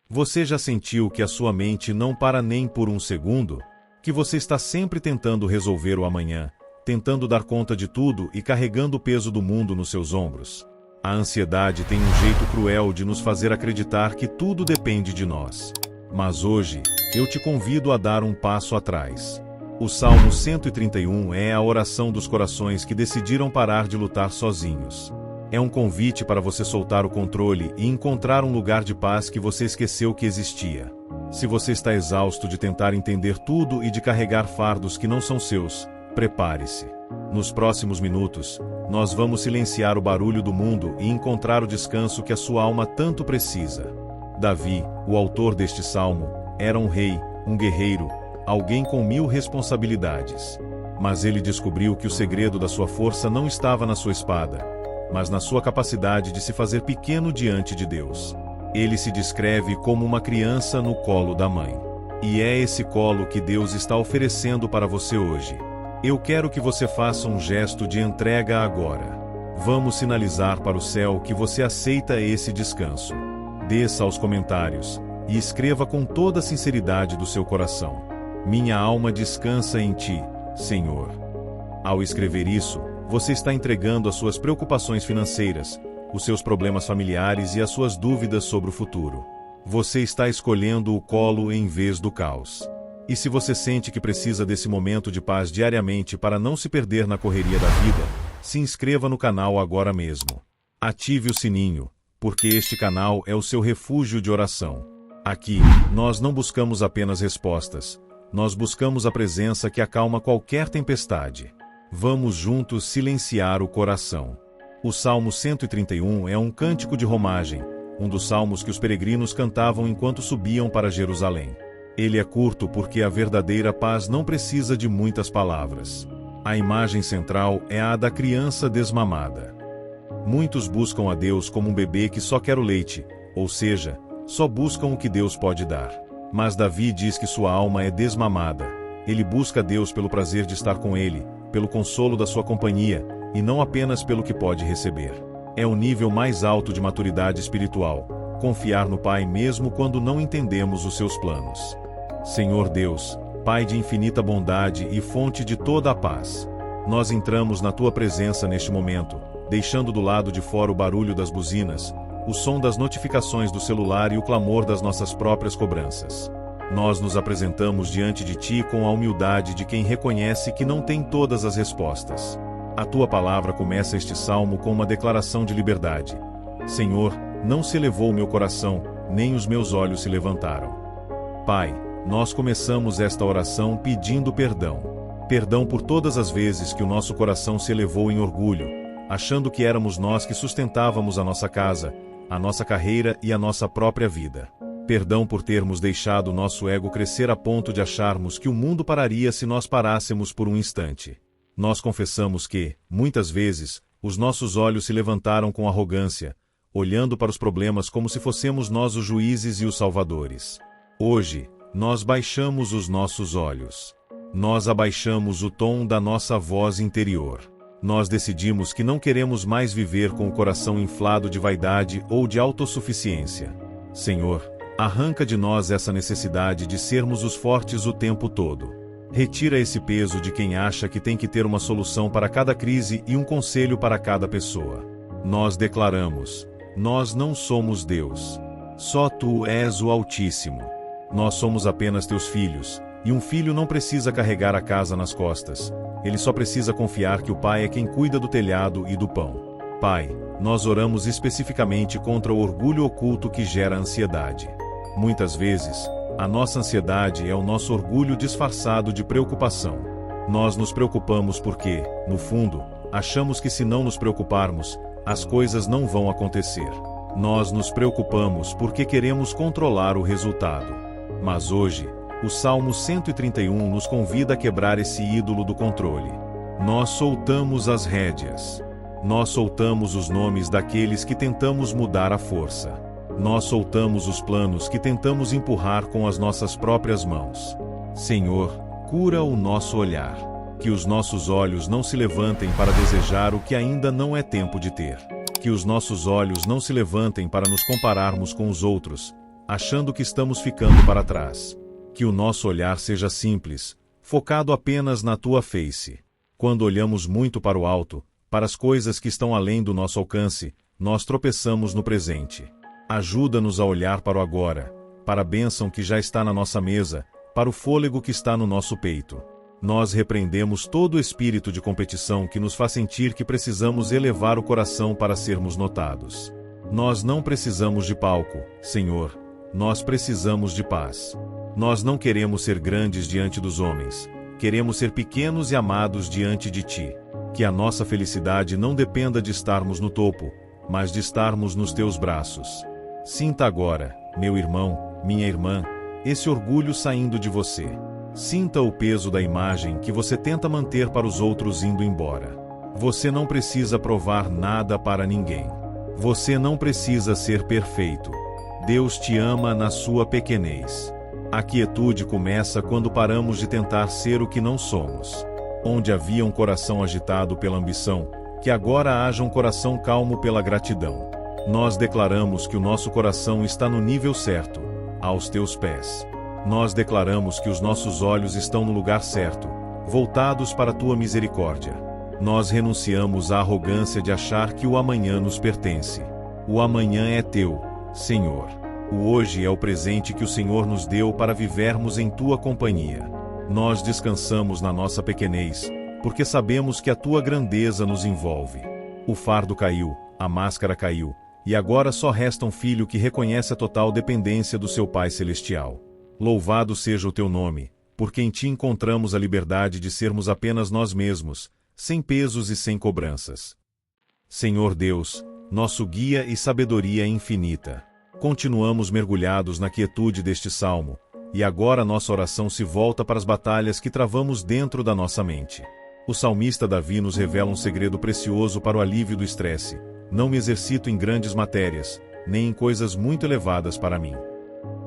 Você já sentiu que a sua mente não para nem por um segundo? Que você está sempre tentando resolver o amanhã, tentando dar conta de tudo e carregando o peso do mundo nos seus ombros? A ansiedade tem um jeito cruel de nos fazer acreditar que tudo depende de nós. Mas hoje, eu te convido a dar um passo atrás. O Salmo 131 é a oração dos corações que decidiram parar de lutar sozinhos. É um convite para você soltar o controle e encontrar um lugar de paz que você esqueceu que existia. Se você está exausto de tentar entender tudo e de carregar fardos que não são seus, prepare-se. Nos próximos minutos, nós vamos silenciar o barulho do mundo e encontrar o descanso que a sua alma tanto precisa. Davi, o autor deste salmo, era um rei, um guerreiro, alguém com 1000 responsabilidades. Mas ele descobriu que o segredo da sua força não estava na sua espada, mas na sua capacidade de se fazer pequeno diante de Deus. Ele se descreve como uma criança no colo da mãe. E é esse colo que Deus está oferecendo para você hoje. Eu quero que você faça um gesto de entrega agora. Vamos sinalizar para o céu que você aceita esse descanso. Desça aos comentários e escreva com toda a sinceridade do seu coração: minha alma descansa em ti, Senhor. Ao escrever isso, você está entregando as suas preocupações financeiras, os seus problemas familiares e as suas dúvidas sobre o futuro. Você está escolhendo o colo em vez do caos. E se você sente que precisa desse momento de paz diariamente para não se perder na correria da vida, se inscreva no canal agora mesmo. Ative o sininho, porque este canal é o seu refúgio de oração. Aqui, nós não buscamos apenas respostas, nós buscamos a presença que acalma qualquer tempestade. Vamos juntos silenciar o coração. O Salmo 131 é um cântico de romagem, um dos salmos que os peregrinos cantavam enquanto subiam para Jerusalém. Ele é curto porque a verdadeira paz não precisa de muitas palavras. A imagem central é a da criança desmamada. Muitos buscam a Deus como um bebê que só quer o leite, ou seja, só buscam o que Deus pode dar. Mas Davi diz que sua alma é desmamada. Ele busca Deus pelo prazer de estar com Ele, pelo consolo da sua companhia, e não apenas pelo que pode receber. É o nível mais alto de maturidade espiritual, confiar no Pai mesmo quando não entendemos os seus planos. Senhor Deus, Pai de infinita bondade e fonte de toda a paz, nós entramos na Tua presença neste momento, deixando do lado de fora o barulho das buzinas, o som das notificações do celular e o clamor das nossas próprias cobranças. Nós nos apresentamos diante de Ti com a humildade de quem reconhece que não tem todas as respostas. A Tua palavra começa este salmo com uma declaração de liberdade. Senhor, não se elevou o meu coração, nem os meus olhos se levantaram. Pai, nós começamos esta oração pedindo perdão. Perdão por todas as vezes que o nosso coração se elevou em orgulho, achando que éramos nós que sustentávamos a nossa casa, a nossa carreira e a nossa própria vida. Perdão por termos deixado o nosso ego crescer a ponto de acharmos que o mundo pararia se nós parássemos por um instante. Nós confessamos que, muitas vezes, os nossos olhos se levantaram com arrogância, olhando para os problemas como se fossemos nós os juízes e os salvadores. Hoje, nós baixamos os nossos olhos. Nós abaixamos o tom da nossa voz interior. Nós decidimos que não queremos mais viver com o coração inflado de vaidade ou de autossuficiência. Senhor, arranca de nós essa necessidade de sermos os fortes o tempo todo. Retira esse peso de quem acha que tem que ter uma solução para cada crise e um conselho para cada pessoa. Nós declaramos: nós não somos Deus. Só Tu és o Altíssimo. Nós somos apenas Teus filhos, e um filho não precisa carregar a casa nas costas. Ele só precisa confiar que o Pai é quem cuida do telhado e do pão. Pai, nós oramos especificamente contra o orgulho oculto que gera ansiedade. Muitas vezes, a nossa ansiedade é o nosso orgulho disfarçado de preocupação. Nós nos preocupamos porque, no fundo, achamos que se não nos preocuparmos, as coisas não vão acontecer. Nós nos preocupamos porque queremos controlar o resultado. Mas hoje, o Salmo 131 nos convida a quebrar esse ídolo do controle. Nós soltamos as rédeas. Nós soltamos os nomes daqueles que tentamos mudar à força. Nós soltamos os planos que tentamos empurrar com as nossas próprias mãos. Senhor, cura o nosso olhar. Que os nossos olhos não se levantem para desejar o que ainda não é tempo de ter. Que os nossos olhos não se levantem para nos compararmos com os outros, achando que estamos ficando para trás. Que o nosso olhar seja simples, focado apenas na tua face. Quando olhamos muito para o alto, para as coisas que estão além do nosso alcance, nós tropeçamos no presente. Ajuda-nos a olhar para o agora, para a bênção que já está na nossa mesa, para o fôlego que está no nosso peito. Nós repreendemos todo o espírito de competição que nos faz sentir que precisamos elevar o coração para sermos notados. Nós não precisamos de palco, Senhor, nós precisamos de paz. Nós não queremos ser grandes diante dos homens, queremos ser pequenos e amados diante de Ti. Que a nossa felicidade não dependa de estarmos no topo, mas de estarmos nos Teus braços. Sinta agora, meu irmão, minha irmã, esse orgulho saindo de você. Sinta o peso da imagem que você tenta manter para os outros indo embora. Você não precisa provar nada para ninguém. Você não precisa ser perfeito. Deus te ama na sua pequenez. A quietude começa quando paramos de tentar ser o que não somos. Onde havia um coração agitado pela ambição, que agora haja um coração calmo pela gratidão. Nós declaramos que o nosso coração está no nível certo, aos teus pés. Nós declaramos que os nossos olhos estão no lugar certo, voltados para a tua misericórdia. Nós renunciamos à arrogância de achar que o amanhã nos pertence. O amanhã é teu, Senhor. O hoje é o presente que o Senhor nos deu para vivermos em tua companhia. Nós descansamos na nossa pequenez, porque sabemos que a tua grandeza nos envolve. O fardo caiu, a máscara caiu, e agora só resta um filho que reconhece a total dependência do seu Pai Celestial. Louvado seja o teu nome, porque em ti encontramos a liberdade de sermos apenas nós mesmos, sem pesos e sem cobranças. Senhor Deus, nosso guia e sabedoria infinita. Continuamos mergulhados na quietude deste salmo, e agora nossa oração se volta para as batalhas que travamos dentro da nossa mente. O salmista Davi nos revela um segredo precioso para o alívio do estresse. Não me exercito em grandes matérias, nem em coisas muito elevadas para mim.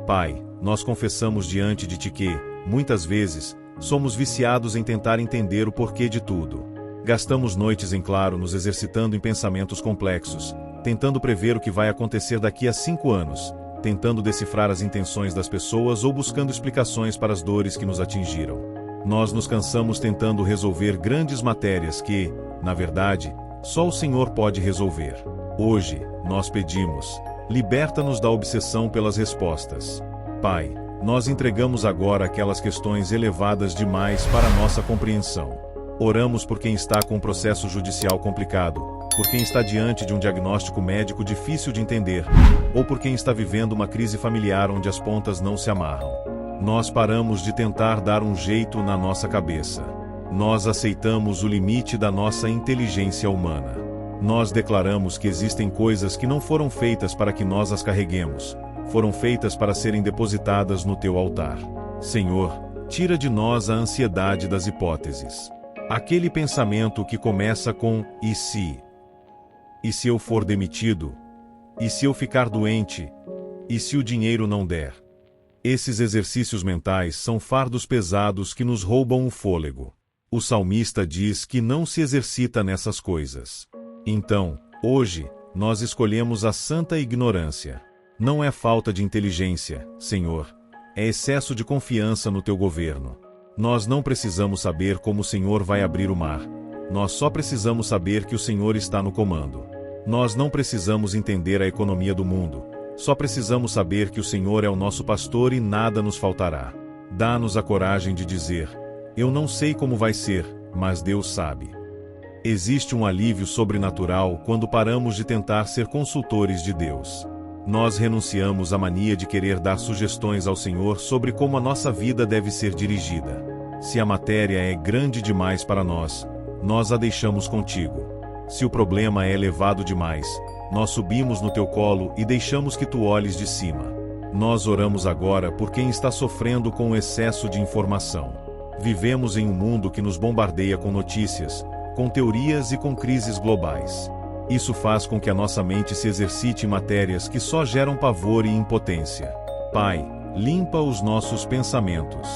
Pai, nós confessamos diante de Ti que, muitas vezes, somos viciados em tentar entender o porquê de tudo. Gastamos noites em claro nos exercitando em pensamentos complexos, tentando prever o que vai acontecer daqui a 5 anos, tentando decifrar as intenções das pessoas ou buscando explicações para as dores que nos atingiram. Nós nos cansamos tentando resolver grandes matérias que, na verdade, só o Senhor pode resolver. Hoje, nós pedimos, liberta-nos da obsessão pelas respostas. Pai, nós entregamos agora aquelas questões elevadas demais para nossa compreensão. Oramos por quem está com um processo judicial complicado, por quem está diante de um diagnóstico médico difícil de entender, ou por quem está vivendo uma crise familiar onde as pontas não se amarram. Nós paramos de tentar dar um jeito na nossa cabeça. Nós aceitamos o limite da nossa inteligência humana. Nós declaramos que existem coisas que não foram feitas para que nós as carreguemos, foram feitas para serem depositadas no teu altar. Senhor, tira de nós a ansiedade das hipóteses. Aquele pensamento que começa com "e se?" E se eu for demitido? E se eu ficar doente? E se o dinheiro não der? Esses exercícios mentais são fardos pesados que nos roubam o fôlego. O salmista diz que não se exercita nessas coisas. Então, hoje, nós escolhemos a santa ignorância. Não é falta de inteligência, Senhor, é excesso de confiança no teu governo. Nós não precisamos saber como o Senhor vai abrir o mar. Nós só precisamos saber que o Senhor está no comando. Nós não precisamos entender a economia do mundo. Só precisamos saber que o Senhor é o nosso pastor e nada nos faltará. Dá-nos a coragem de dizer: eu não sei como vai ser, mas Deus sabe. Existe um alívio sobrenatural quando paramos de tentar ser consultores de Deus. Nós renunciamos à mania de querer dar sugestões ao Senhor sobre como a nossa vida deve ser dirigida. Se a matéria é grande demais para nós a deixamos contigo. Se o problema é elevado demais, nós subimos no teu colo e deixamos que tu olhes de cima. Nós oramos agora por quem está sofrendo com o excesso de informação. Vivemos em um mundo que nos bombardeia com notícias, com teorias e com crises globais. Isso faz com que a nossa mente se exercite em matérias que só geram pavor e impotência. Pai, limpa os nossos pensamentos.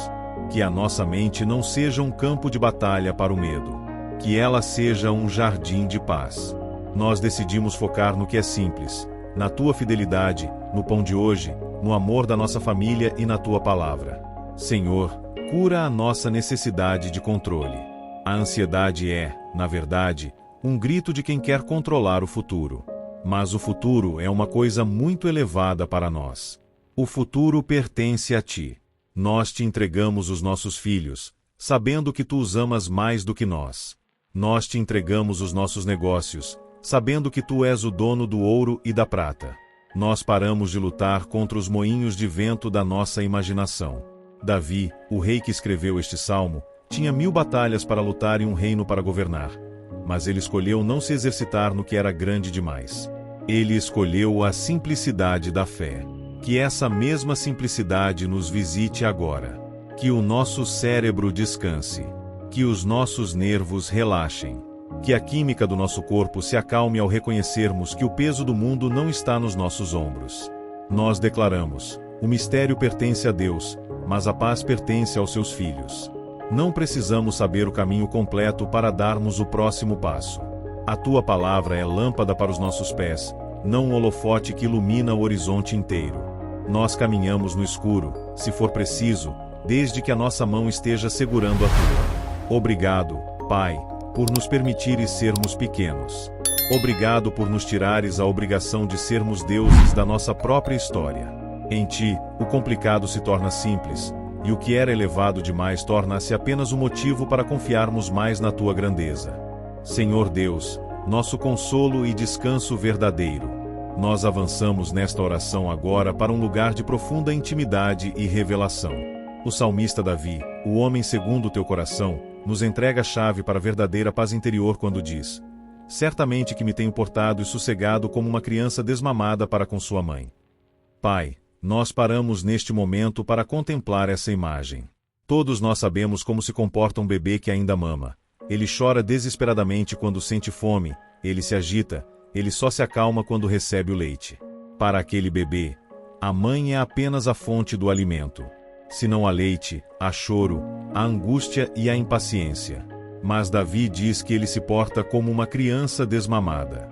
Que a nossa mente não seja um campo de batalha para o medo. Que ela seja um jardim de paz. Nós decidimos focar no que é simples, na tua fidelidade, no pão de hoje, no amor da nossa família e na tua palavra. Senhor, cura a nossa necessidade de controle. A ansiedade é, na verdade, um grito de quem quer controlar o futuro. Mas o futuro é uma coisa muito elevada para nós. O futuro pertence a ti. Nós te entregamos os nossos filhos, sabendo que tu os amas mais do que nós. Nós te entregamos os nossos negócios, sabendo que tu és o dono do ouro e da prata. Nós paramos de lutar contra os moinhos de vento da nossa imaginação. Davi, o rei que escreveu este salmo, tinha 1000 batalhas para lutar e um reino para governar. Mas ele escolheu não se exercitar no que era grande demais. Ele escolheu a simplicidade da fé. Que essa mesma simplicidade nos visite agora. Que o nosso cérebro descanse. Que os nossos nervos relaxem. Que a química do nosso corpo se acalme ao reconhecermos que o peso do mundo não está nos nossos ombros. Nós declaramos: o mistério pertence a Deus, mas a paz pertence aos seus filhos. Não precisamos saber o caminho completo para darmos o próximo passo. A tua palavra é lâmpada para os nossos pés, não um holofote que ilumina o horizonte inteiro. Nós caminhamos no escuro, se for preciso, desde que a nossa mão esteja segurando a tua. Obrigado, Pai, por nos permitires sermos pequenos. Obrigado por nos tirares a obrigação de sermos deuses da nossa própria história. Em ti, o complicado se torna simples, e o que era elevado demais torna-se apenas um motivo para confiarmos mais na tua grandeza. Senhor Deus, nosso consolo e descanso verdadeiro, nós avançamos nesta oração agora para um lugar de profunda intimidade e revelação. O salmista Davi, o homem segundo o teu coração, nos entrega a chave para a verdadeira paz interior quando diz: certamente que me tenho portado e sossegado como uma criança desmamada para com sua mãe. Pai, nós paramos neste momento para contemplar essa imagem. Todos nós sabemos como se comporta um bebê que ainda mama. Ele chora desesperadamente quando sente fome, ele se agita, ele só se acalma quando recebe o leite. Para aquele bebê, a mãe é apenas a fonte do alimento. Se não há leite, há choro, há angústia e há impaciência. Mas Davi diz que ele se porta como uma criança desmamada.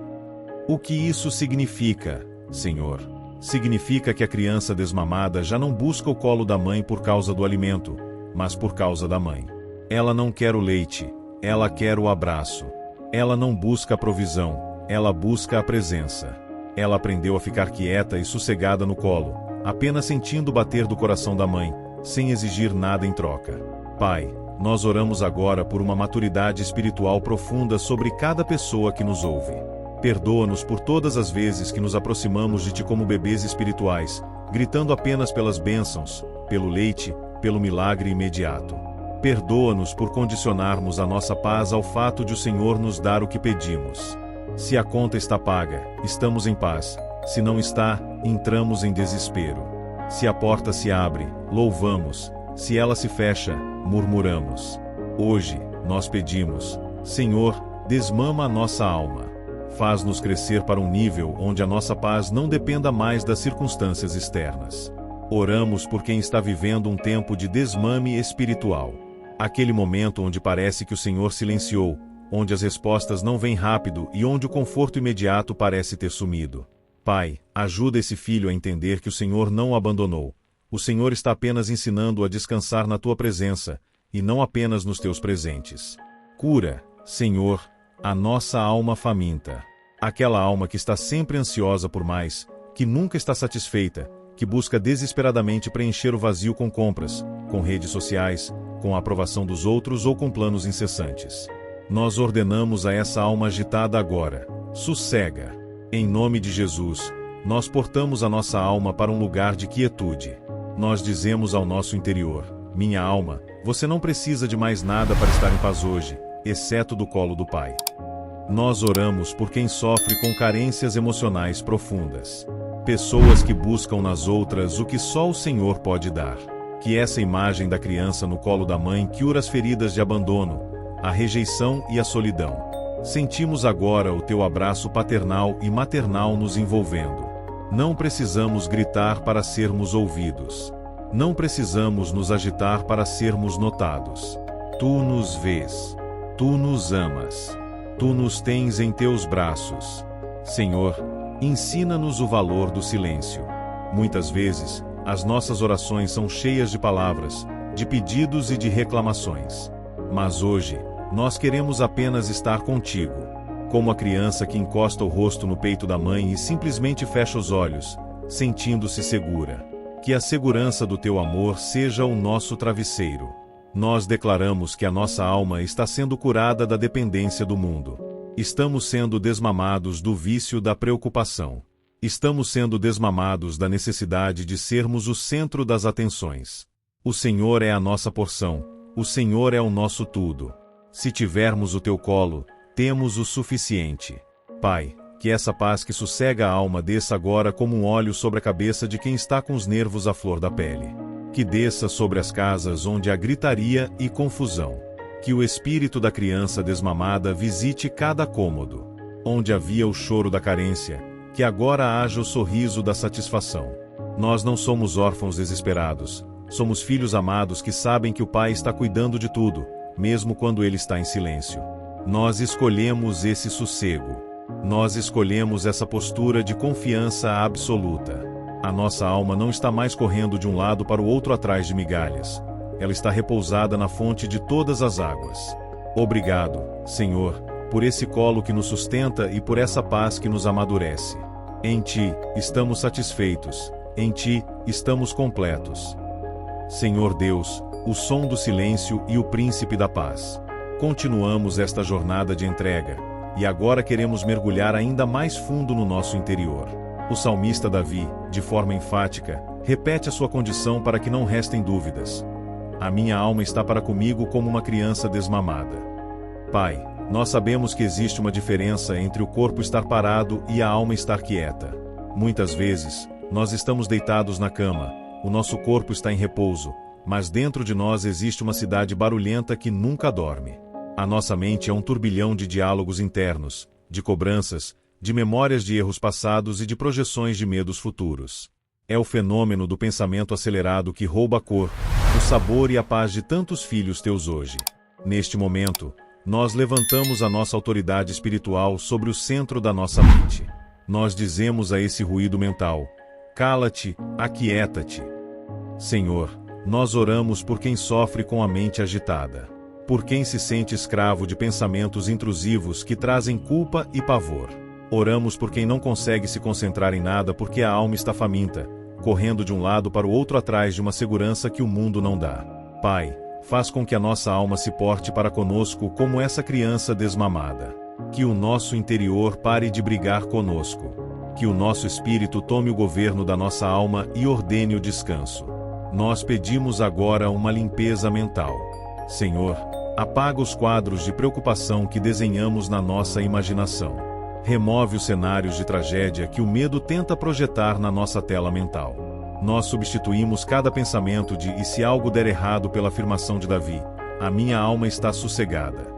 O que isso significa, Senhor? Significa que a criança desmamada já não busca o colo da mãe por causa do alimento, mas por causa da mãe. Ela não quer o leite, ela quer o abraço. Ela não busca a provisão, ela busca a presença. Ela aprendeu a ficar quieta e sossegada no colo, apenas sentindo o bater do coração da mãe, sem exigir nada em troca. Pai, nós oramos agora por uma maturidade espiritual profunda sobre cada pessoa que nos ouve. Perdoa-nos por todas as vezes que nos aproximamos de ti como bebês espirituais, gritando apenas pelas bênçãos, pelo leite, pelo milagre imediato. Perdoa-nos por condicionarmos a nossa paz ao fato de o Senhor nos dar o que pedimos. Se a conta está paga, estamos em paz. Se não está, entramos em desespero. Se a porta se abre, louvamos. Se ela se fecha, murmuramos. Hoje, nós pedimos: Senhor, desmama a nossa alma. Faz-nos crescer para um nível onde a nossa paz não dependa mais das circunstâncias externas. Oramos por quem está vivendo um tempo de desmame espiritual. Aquele momento onde parece que o Senhor silenciou, onde as respostas não vêm rápido e onde o conforto imediato parece ter sumido. Pai, ajuda esse filho a entender que o Senhor não o abandonou. O Senhor está apenas ensinando-o a descansar na tua presença, e não apenas nos teus presentes. Cura, Senhor, a nossa alma faminta. Aquela alma que está sempre ansiosa por mais, que nunca está satisfeita, que busca desesperadamente preencher o vazio com compras, com redes sociais, com a aprovação dos outros ou com planos incessantes. Nós ordenamos a essa alma agitada agora: sossega. Em nome de Jesus, nós portamos a nossa alma para um lugar de quietude. Nós dizemos ao nosso interior: minha alma, você não precisa de mais nada para estar em paz hoje, exceto do colo do Pai. Nós oramos por quem sofre com carências emocionais profundas. Pessoas que buscam nas outras o que só o Senhor pode dar. Que essa imagem da criança no colo da mãe cura as feridas de abandono, a rejeição e a solidão. Sentimos agora o teu abraço paternal e maternal nos envolvendo. Não precisamos gritar para sermos ouvidos. Não precisamos nos agitar para sermos notados. Tu nos vês. Tu nos amas. Tu nos tens em teus braços. Senhor, ensina-nos o valor do silêncio. Muitas vezes, as nossas orações são cheias de palavras, de pedidos e de reclamações. Mas hoje, nós queremos apenas estar contigo. Como a criança que encosta o rosto no peito da mãe e simplesmente fecha os olhos, sentindo-se segura. Que a segurança do teu amor seja o nosso travesseiro. Nós declaramos que a nossa alma está sendo curada da dependência do mundo. Estamos sendo desmamados do vício da preocupação. Estamos sendo desmamados da necessidade de sermos o centro das atenções. O Senhor é a nossa porção, o Senhor é o nosso tudo. Se tivermos o teu colo, temos o suficiente. Pai, que essa paz que sossega a alma desça agora como um óleo sobre a cabeça de quem está com os nervos à flor da pele. Que desça sobre as casas onde há gritaria e confusão. Que o espírito da criança desmamada visite cada cômodo. Onde havia o choro da carência, que agora haja o sorriso da satisfação. Nós não somos órfãos desesperados, somos filhos amados que sabem que o Pai está cuidando de tudo, mesmo quando ele está em silêncio. Nós escolhemos esse sossego. Nós escolhemos essa postura de confiança absoluta. A nossa alma não está mais correndo de um lado para o outro atrás de migalhas. Ela está repousada na fonte de todas as águas. Obrigado, Senhor, por esse colo que nos sustenta e por essa paz que nos amadurece. Em Ti, estamos satisfeitos. Em Ti, estamos completos. Senhor Deus, o som do silêncio e o príncipe da paz. Continuamos esta jornada de entrega, e agora queremos mergulhar ainda mais fundo no nosso interior. O salmista Davi, de forma enfática, repete a sua condição para que não restem dúvidas. A minha alma está para comigo como uma criança desmamada. Pai, nós sabemos que existe uma diferença entre o corpo estar parado e a alma estar quieta. Muitas vezes, nós estamos deitados na cama, o nosso corpo está em repouso, mas dentro de nós existe uma cidade barulhenta que nunca dorme. A nossa mente é um turbilhão de diálogos internos, de cobranças, de memórias de erros passados e de projeções de medos futuros. É o fenômeno do pensamento acelerado que rouba a cor, o sabor e a paz de tantos filhos teus hoje. Neste momento, nós levantamos a nossa autoridade espiritual sobre o centro da nossa mente. Nós dizemos a esse ruído mental: cala-te, aquieta-te. Senhor, nós oramos por quem sofre com a mente agitada. Por quem se sente escravo de pensamentos intrusivos que trazem culpa e pavor. Oramos por quem não consegue se concentrar em nada porque a alma está faminta, correndo de um lado para o outro atrás de uma segurança que o mundo não dá. Pai, faz com que a nossa alma se porte para conosco como essa criança desmamada. Que o nosso interior pare de brigar conosco. Que o nosso espírito tome o governo da nossa alma e ordene o descanso. Nós pedimos agora uma limpeza mental. Senhor, apaga os quadros de preocupação que desenhamos na nossa imaginação. Remove os cenários de tragédia que o medo tenta projetar na nossa tela mental. Nós substituímos cada pensamento de "e se algo der errado" pela afirmação de Davi: a minha alma está sossegada.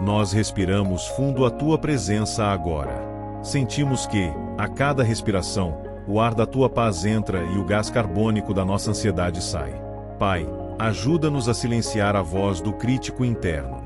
Nós respiramos fundo a tua presença agora. Sentimos que, a cada respiração, o ar da tua paz entra e o gás carbônico da nossa ansiedade sai. Pai, ajuda-nos a silenciar a voz do crítico interno.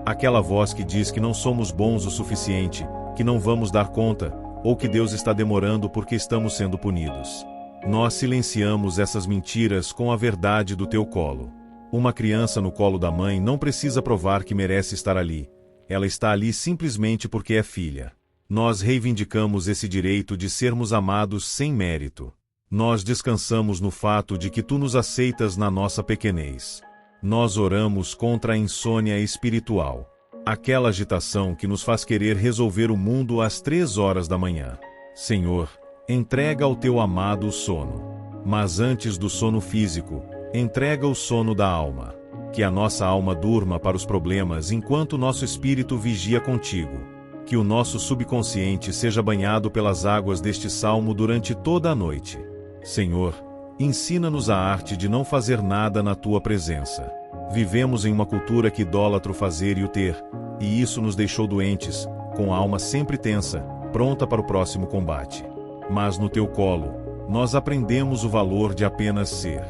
Aquela voz que diz que não somos bons o suficiente, que não vamos dar conta, ou que Deus está demorando porque estamos sendo punidos. Nós silenciamos essas mentiras com a verdade do teu colo. Uma criança no colo da mãe não precisa provar que merece estar ali. Ela está ali simplesmente porque é filha. Nós reivindicamos esse direito de sermos amados sem mérito. Nós descansamos no fato de que tu nos aceitas na nossa pequenez. Nós oramos contra a insônia espiritual. Aquela agitação que nos faz querer resolver o mundo às 3 horas da manhã. Senhor, entrega ao teu amado o sono. Mas antes do sono físico, entrega o sono da alma. Que a nossa alma durma para os problemas enquanto nosso espírito vigia contigo. Que o nosso subconsciente seja banhado pelas águas deste salmo durante toda a noite. Senhor, ensina-nos a arte de não fazer nada na tua presença. Vivemos em uma cultura que idolatra o fazer e o ter, e isso nos deixou doentes, com a alma sempre tensa, pronta para o próximo combate. Mas no teu colo, nós aprendemos o valor de apenas ser.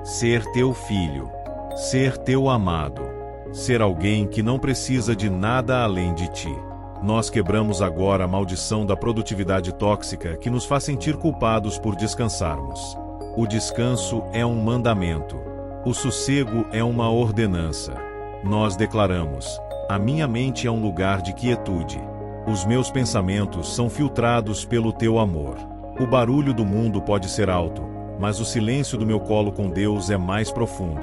Ser teu filho. Ser teu amado. Ser alguém que não precisa de nada além de ti. Nós quebramos agora a maldição da produtividade tóxica que nos faz sentir culpados por descansarmos. O descanso é um mandamento. O sossego é uma ordenança. Nós declaramos: a minha mente é um lugar de quietude. Os meus pensamentos são filtrados pelo teu amor. O barulho do mundo pode ser alto, mas o silêncio do meu colo com Deus é mais profundo.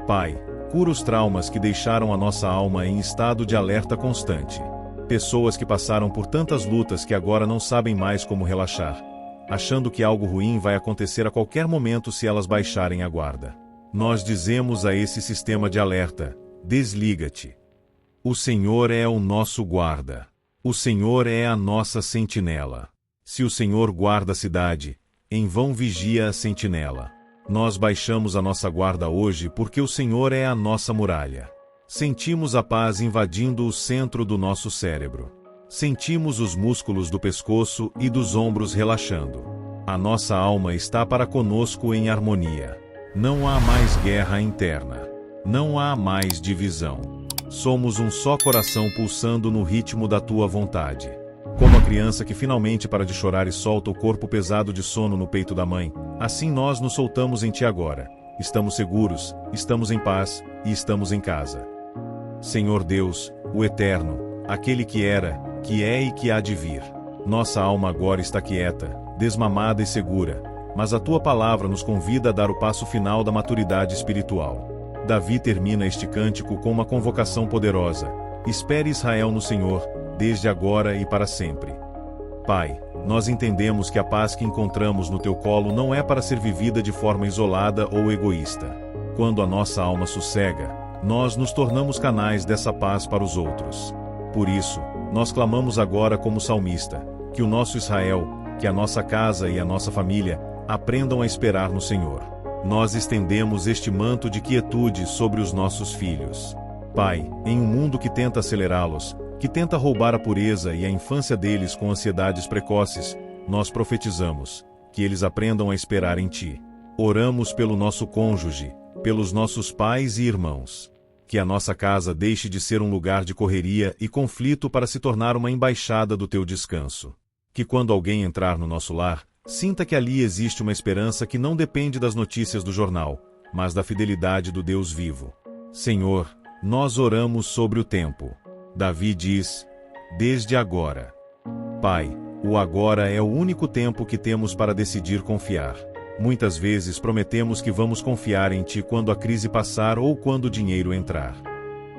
Pai, cura os traumas que deixaram a nossa alma em estado de alerta constante. Pessoas que passaram por tantas lutas que agora não sabem mais como relaxar, achando que algo ruim vai acontecer a qualquer momento se elas baixarem a guarda. Nós dizemos a esse sistema de alerta: desliga-te. O Senhor é o nosso guarda. O Senhor é a nossa sentinela. Se o Senhor guarda a cidade, em vão vigia a sentinela. Nós baixamos a nossa guarda hoje porque o Senhor é a nossa muralha. Sentimos a paz invadindo o centro do nosso cérebro. Sentimos os músculos do pescoço e dos ombros relaxando. A nossa alma está para conosco em harmonia. Não há mais guerra interna. Não há mais divisão. Somos um só coração pulsando no ritmo da tua vontade. Como a criança que finalmente para de chorar e solta o corpo pesado de sono no peito da mãe, assim nós nos soltamos em ti agora. Estamos seguros, estamos em paz e estamos em casa. Senhor Deus, o Eterno, aquele que era, que é e que há de vir. Nossa alma agora está quieta, desmamada e segura, mas a tua palavra nos convida a dar o passo final da maturidade espiritual. Davi termina este cântico com uma convocação poderosa: espere Israel no Senhor, desde agora e para sempre. Pai, nós entendemos que a paz que encontramos no teu colo não é para ser vivida de forma isolada ou egoísta. Quando a nossa alma sossega, nós nos tornamos canais dessa paz para os outros. Por isso, nós clamamos agora como salmista, que o nosso Israel, que a nossa casa e a nossa família, aprendam a esperar no Senhor. Nós estendemos este manto de quietude sobre os nossos filhos. Pai, em um mundo que tenta acelerá-los, que tenta roubar a pureza e a infância deles com ansiedades precoces, nós profetizamos que eles aprendam a esperar em Ti. Oramos pelo nosso cônjuge, pelos nossos pais e irmãos. Que a nossa casa deixe de ser um lugar de correria e conflito para se tornar uma embaixada do Teu descanso. Que quando alguém entrar no nosso lar, sinta que ali existe uma esperança que não depende das notícias do jornal, mas da fidelidade do Deus vivo. Senhor, nós oramos sobre o tempo. Davi diz: desde agora. Pai, o agora é o único tempo que temos para decidir confiar. Muitas vezes prometemos que vamos confiar em Ti quando a crise passar ou quando o dinheiro entrar.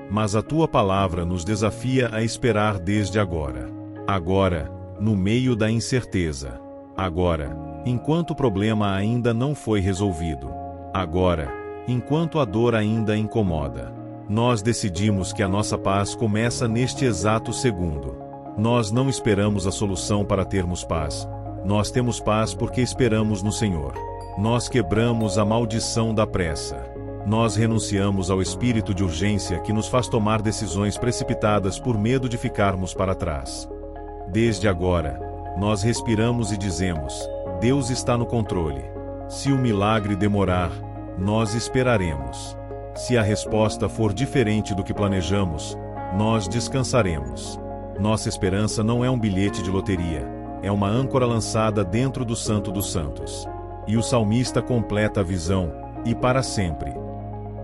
Mas a Tua palavra nos desafia a esperar desde agora. Agora, no meio da incerteza. Agora, enquanto o problema ainda não foi resolvido. Agora, enquanto a dor ainda incomoda. Nós decidimos que a nossa paz começa neste exato segundo. Nós não esperamos a solução para termos paz. Nós temos paz porque esperamos no Senhor. Nós quebramos a maldição da pressa. Nós renunciamos ao espírito de urgência que nos faz tomar decisões precipitadas por medo de ficarmos para trás. Desde agora, nós respiramos e dizemos: Deus está no controle. Se o milagre demorar, nós esperaremos. Se a resposta for diferente do que planejamos, nós descansaremos. Nossa esperança não é um bilhete de loteria, é uma âncora lançada dentro do Santo dos Santos. E o salmista completa a visão: e para sempre.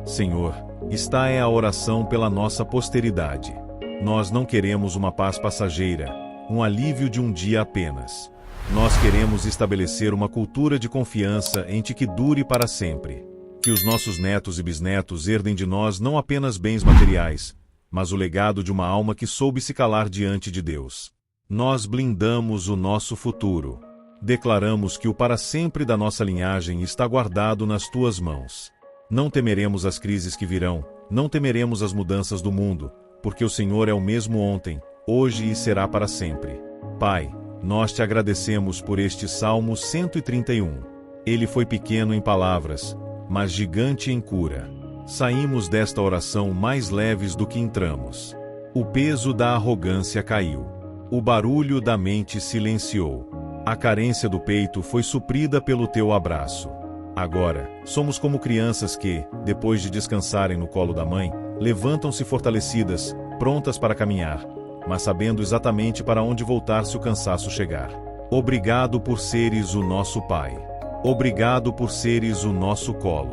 Senhor, esta é a oração pela nossa posteridade. Nós não queremos uma paz passageira, um alívio de um dia apenas. Nós queremos estabelecer uma cultura de confiança em Ti que dure para sempre. Que os nossos netos e bisnetos herdem de nós não apenas bens materiais, mas o legado de uma alma que soube se calar diante de Deus. Nós blindamos o nosso futuro. Declaramos que o para sempre da nossa linhagem está guardado nas Tuas mãos. Não temeremos as crises que virão, não temeremos as mudanças do mundo, porque o Senhor é o mesmo ontem, hoje e será para sempre. Pai, nós Te agradecemos por este Salmo 131. Ele foi pequeno em palavras, mas gigante em cura. Saímos desta oração mais leves do que entramos. O peso da arrogância caiu. O barulho da mente silenciou. A carência do peito foi suprida pelo Teu abraço. Agora, somos como crianças que, depois de descansarem no colo da mãe, levantam-se fortalecidas, prontas para caminhar. mas sabendo exatamente para onde voltar se o cansaço chegar. Obrigado por seres o nosso Pai. Obrigado por seres o nosso colo.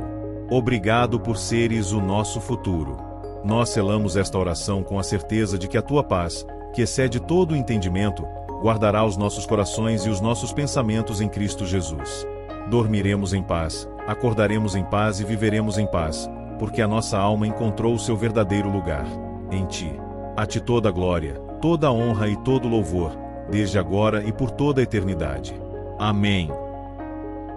Obrigado por seres o nosso futuro. Nós selamos esta oração com a certeza de que a tua paz, que excede todo o entendimento, guardará os nossos corações e os nossos pensamentos em Cristo Jesus. Dormiremos em paz, acordaremos em paz e viveremos em paz, porque a nossa alma encontrou o seu verdadeiro lugar, em ti. A ti toda a glória, toda a honra e todo o louvor, desde agora e por toda a eternidade. Amém.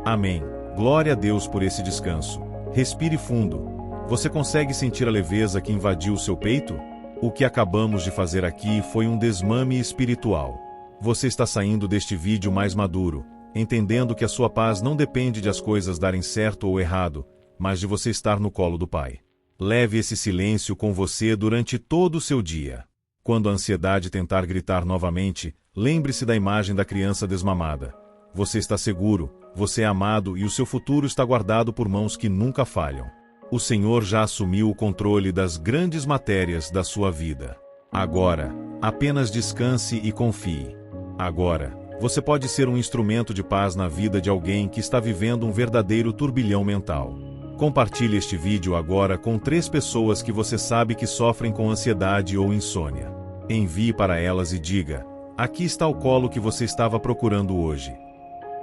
Amém. Glória a Deus por esse descanso. Respire fundo. Você consegue sentir a leveza que invadiu o seu peito? O que acabamos de fazer aqui foi um desmame espiritual. Você está saindo deste vídeo mais maduro, entendendo que a sua paz não depende de as coisas darem certo ou errado, mas de você estar no colo do Pai. Leve esse silêncio com você durante todo o seu dia. Quando a ansiedade tentar gritar novamente, lembre-se da imagem da criança desmamada. Você está seguro, você é amado e o seu futuro está guardado por mãos que nunca falham. O Senhor já assumiu o controle das grandes matérias da sua vida. Agora, apenas descanse e confie. Agora, você pode ser um instrumento de paz na vida de alguém que está vivendo um verdadeiro turbilhão mental. Compartilhe este vídeo agora com 3 pessoas que você sabe que sofrem com ansiedade ou insônia. Envie para elas e diga: aqui está o colo que você estava procurando hoje.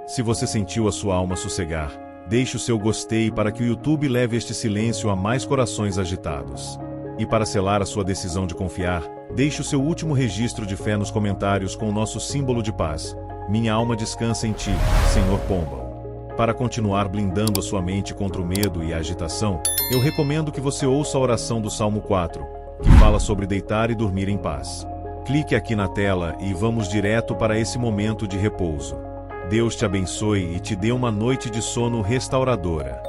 Se você sentiu a sua alma sossegar, deixe o seu gostei para que o YouTube leve este silêncio a mais corações agitados. E para selar a sua decisão de confiar, deixe o seu último registro de fé nos comentários com o nosso símbolo de paz. Minha alma descansa em ti, Senhor Pombal. Para continuar blindando a sua mente contra o medo e a agitação, eu recomendo que você ouça a oração do Salmo 4, que fala sobre deitar e dormir em paz. Clique aqui na tela e vamos direto para esse momento de repouso. Deus te abençoe e te dê uma noite de sono restauradora.